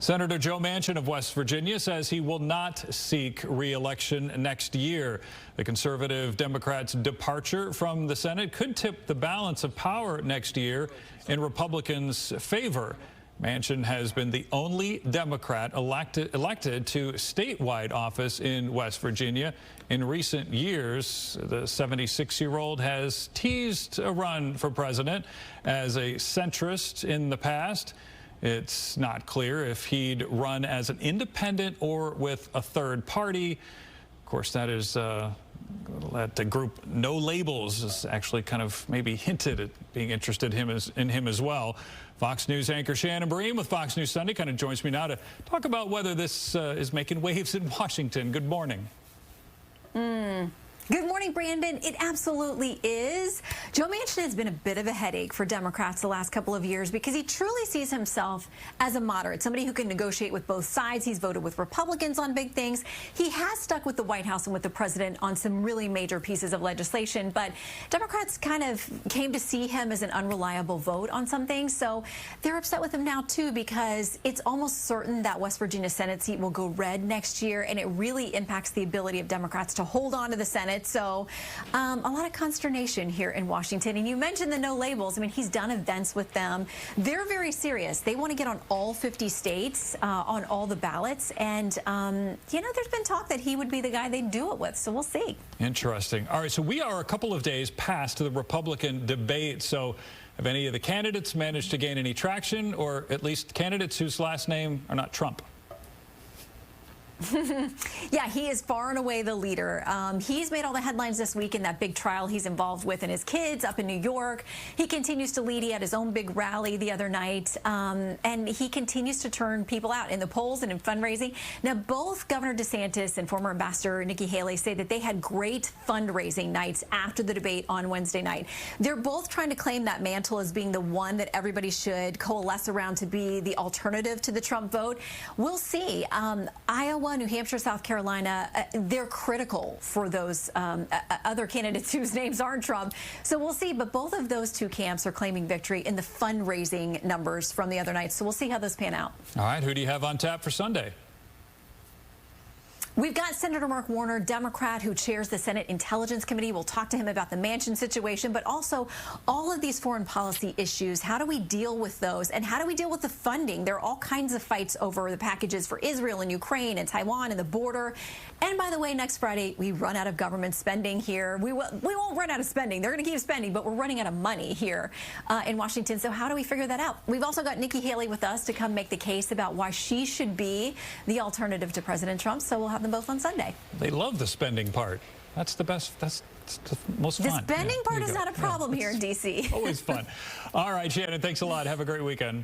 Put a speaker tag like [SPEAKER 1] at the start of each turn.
[SPEAKER 1] Senator Joe Manchin of West Virginia says he will not seek re-election next year. The conservative Democrats' departure from the Senate could tip the balance of power next year in Republicans' favor. Manchin has been the only Democrat elected to statewide office in West Virginia. In recent years, the 76-year-old has teased a run for president as a centrist in the past. It's not clear if he'd run as an independent or with a third party. Of course, that is that the group No Labels is actually kind of maybe hinted at being interested in him as well. Fox News anchor Shannon Bream with Fox News Sunday kind of joins me now to talk about whether this is making waves in Washington. Good morning.
[SPEAKER 2] Good morning, Brandon. It absolutely is. Joe Manchin has been a bit of a headache for Democrats the last couple of years because he truly sees himself as a moderate, somebody who can negotiate with both sides. He's voted with Republicans on big things. He has stuck with the White House and with the president on some really major pieces of legislation, but Democrats kind of came to see him as an unreliable vote on some things, so they're upset with him now, too, because it's almost certain that West Virginia Senate seat will go red next year, and it really impacts the ability of Democrats to hold on to the Senate. So a lot of consternation here in Washington. And you mentioned the No Labels. I mean, he's done events with them. They're very serious. They want to get on all 50 states, on all the ballots. And, you know, there's been talk that he would be the guy they'd do it with. So we'll see. Interesting.
[SPEAKER 1] All right. So we are a couple of days past the Republican debate. So have any of the candidates managed to gain any traction, or at least candidates whose last name are not Trump?
[SPEAKER 2] Yeah, he is far and away the leader. He's made all the headlines this week in that big trial he's involved with and his kids up in New York. He continues to lead. He had his own big rally the other night, and he continues to turn people out in the polls and in fundraising. Now, both Governor DeSantis and former Ambassador Nikki Haley say that they had great fundraising nights after the debate on Wednesday night. They're both trying to claim that mantle as being the one that everybody should coalesce around to be the alternative to the Trump vote. We'll see. Iowa, New Hampshire, South Carolina, they're critical for those other candidates whose names aren't Trump. So we'll see. But both of those two camps are claiming victory in the fundraising numbers from the other night. So we'll see how those pan out.
[SPEAKER 1] All right. Who do you have on tap for Sunday?
[SPEAKER 2] We've got Senator Mark Warner, Democrat, who chairs the Senate Intelligence Committee. We'll talk to him about the Manchin situation, but also all of these foreign policy issues. How do we deal with those? And how do we deal with the funding? There are all kinds of fights over the packages for Israel and Ukraine and Taiwan and the border. And by the way, next Friday, we run out of government spending here. We won't run out of spending. They're going to keep spending, but we're running out of money here in Washington. So how do we figure that out? We've also got Nikki Haley with us to come make the case about why she should be the alternative to President Trump. So we'll have them both on Sunday.
[SPEAKER 1] They love the spending part. That's the best. That's the most fun.
[SPEAKER 2] The spending part is not a problem here in D.C.
[SPEAKER 1] Always fun. All right, Shannon, thanks a lot. Have a great weekend.